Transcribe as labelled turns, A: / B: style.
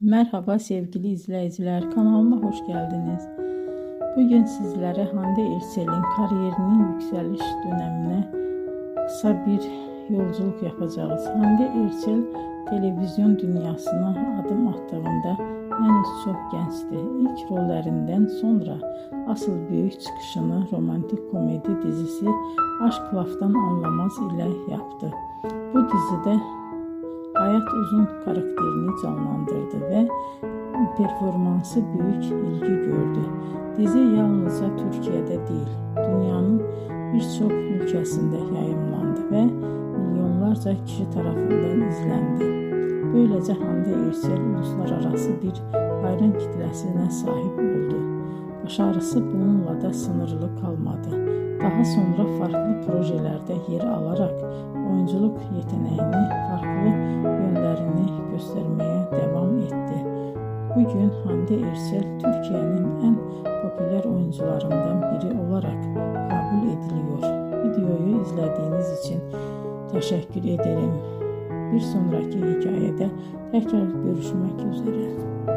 A: Merhaba sevgili izleyiciler, kanalıma hoş geldiniz. Bugün sizlere Hande Erçel'in kariyerinin yükseliş dönemine kısa bir yolculuk yapacağız. Hande Erçel televizyon dünyasına adım attığında henüz çok gençti. İlk rollerinden sonra asıl büyük çıkışını romantik komedi dizisi Aşk Laftan Anlamaz ile yaptı. Bu dizide Hayat Uzun karakterini canlandırdı ve performansı büyük ilgi gördü. Dizi yalnızca Türkiye'de değil, dünyanın birçok ülkesinde yayımlandı ve milyonlarca kişi tarafından izlendi. Böylece Hande Erçel uluslararası bir hayran kitlesine sahip oldu. Başarısı bununla da sınırlı kalmadı. Daha sonra farklı projelerde yer alarak oyunculuk yeteneğini, farklı yönlerini göstermeye devam etti. Bugün Hande Erçel Türkiye'nin en popüler oyuncularından biri olarak kabul ediliyor. Videoyu izlediğiniz için teşekkür ederim. Bir sonraki hikayede tekrar görüşmek üzere.